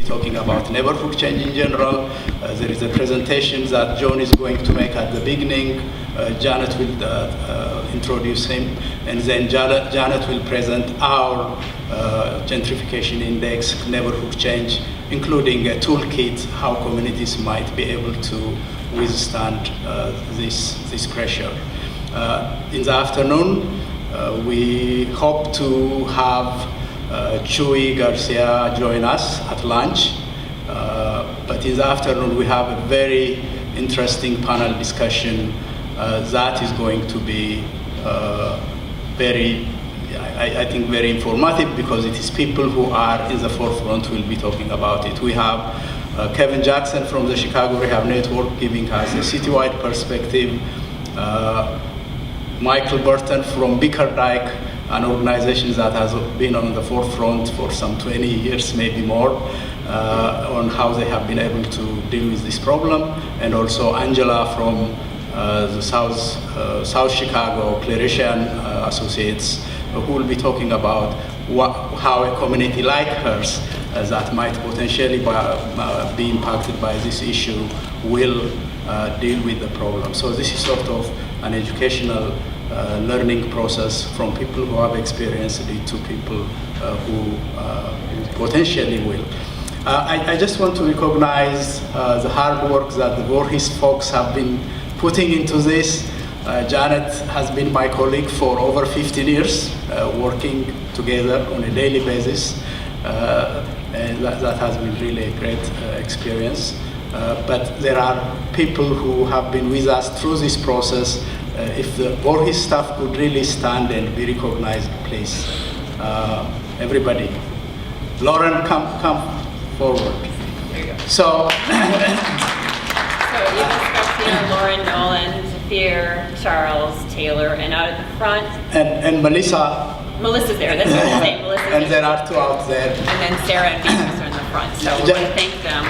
talking about neighborhood change in general. There is a presentation that John is going to make at the beginning. Janet will introduce him, and then Janet will present our gentrification index, neighborhood change, including a toolkit how communities might be able to withstand this pressure. In the afternoon, we hope to have Chuy Garcia join us at lunch, but in the afternoon we have a very interesting panel discussion that is going to be I think very informative, because it is people who are in the forefront who will be talking about it. We have Kevin Jackson from the Chicago Rehab Network giving us a citywide perspective, Michael Burton from Bickerdike, an organization that has been on the forefront for some 20 years, maybe more, on how they have been able to deal with this problem, and also Angela from the South Chicago Clerician Associates, who will be talking about how a community like hers that might potentially be impacted by this issue will deal with the problem. So this is sort of an educational learning process from people who have experienced it to people who potentially will. I just want to recognize the hard work that the Voorhees folks have been putting into this. Janet has been my colleague for over 15 years, working together on a daily basis, and that has been really a great experience. But there are people who have been with us through this process. If the Voorhees staff could really stand and be recognized, please. Everybody. Lauren, come forward. There you go. So, Eva Garcia, Lauren Nolan, Zafir, Charles, Taylor, and out at the front. And Melissa. Melissa's there, that's what I'm saying, Melissa. And there are two out there. And then Sarah and Beatrice are in the front, so we want to thank them.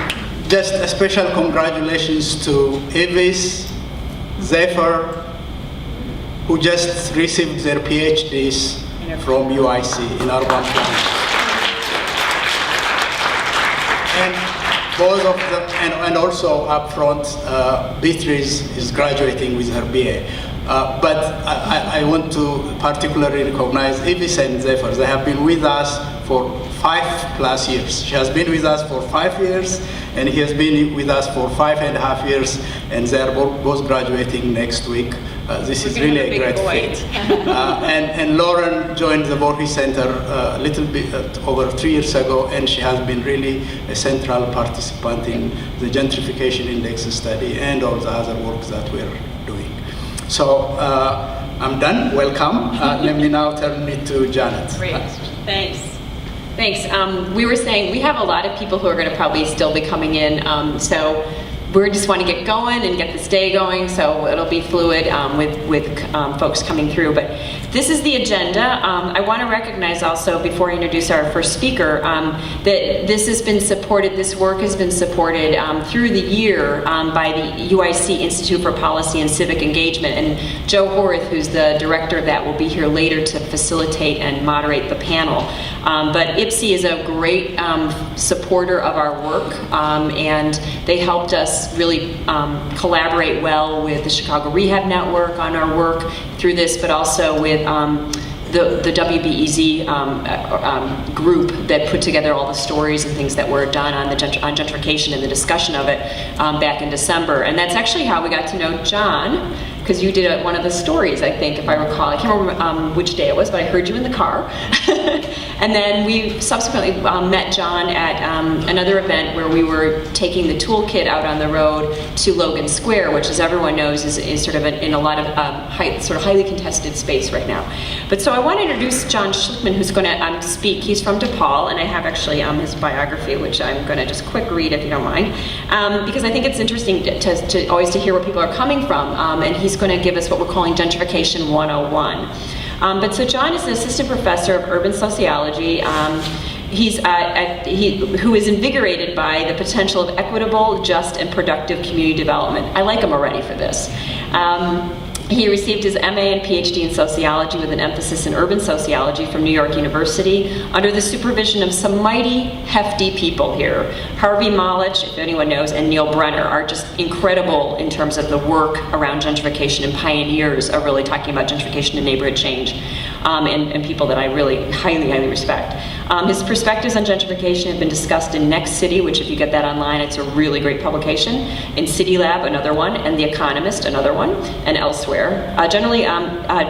Just a special congratulations to Evis, Zephyr, who just received their PhDs from UIC in urban planning. And both of them, and also up front, Beatrice is graduating with her BA. But I want to particularly recognize Evis and Zephyr. They have been with us for 5+ years. She has been with us for 5 years, and he has been with us for 5.5 years, and they are both graduating next week. This is really a great fit. And Lauren joined the Voorhees Center a little bit over 3 years ago, and she has been really a central participant in the gentrification index study and all the other work that we're doing. So I'm done. Welcome. Let me now turn it to Janet. Great. Thanks. We were saying we have a lot of people who are going to probably still be coming in, so we just want to get going and get this day going, so it'll be fluid with folks coming through. But this is the agenda. I want to recognize also, before I introduce our first speaker, that this work has been supported through the year by the UIC Institute for Policy and Civic Engagement, and Joe Horace, who's the director of that, will be here later to facilitate and moderate the panel. But IPSI is a great supporter of our work, and they helped us really collaborate well with the Chicago Rehab Network on our work through this, but also with the WBEZ group that put together all the stories and things that were done on gentrification and the discussion of it back in December. And that's actually how we got to know John, because you did one of the stories, I think, if I recall. I can't remember which day it was, but I heard you in the car. And then we subsequently met John at another event where we were taking the toolkit out on the road to Logan Square, which, as everyone knows, is sort of in a lot of highly contested space right now. But so I want to introduce John Schlickman, who's going to speak. He's from DePaul, and I have actually his biography, which I'm going to just quick read if you don't mind, because I think it's interesting to always to hear where people are coming from, and he's going to give us what we're calling Gentrification 101. But so John is an assistant professor of urban sociology. Who is invigorated by the potential of equitable, just, and productive community development. I like him already for this. He received his MA and PhD in sociology with an emphasis in urban sociology from New York University under the supervision of some mighty, hefty people here. Harvey Malich, if anyone knows, and Neil Brenner are just incredible in terms of the work around gentrification, and pioneers are really talking about gentrification and neighborhood change, and people that I really highly, highly respect. His perspectives on gentrification have been discussed in Next City, which if you get that online, it's a really great publication, in City Lab, another one, and The Economist, another one, and elsewhere. Generally,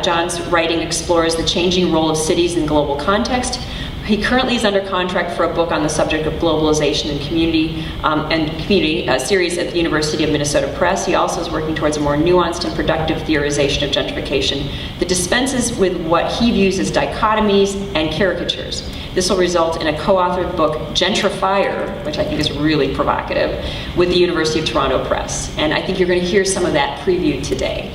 John's writing explores the changing role of cities in global context. He currently is under contract for a book on the subject of globalization and community, a series at the University of Minnesota Press. He also is working towards a more nuanced and productive theorization of gentrification that dispenses with what he views as dichotomies and caricatures. This will result in a co-authored book, Gentrifier, which I think is really provocative, with the University of Toronto Press. And I think you're going to hear some of that previewed today.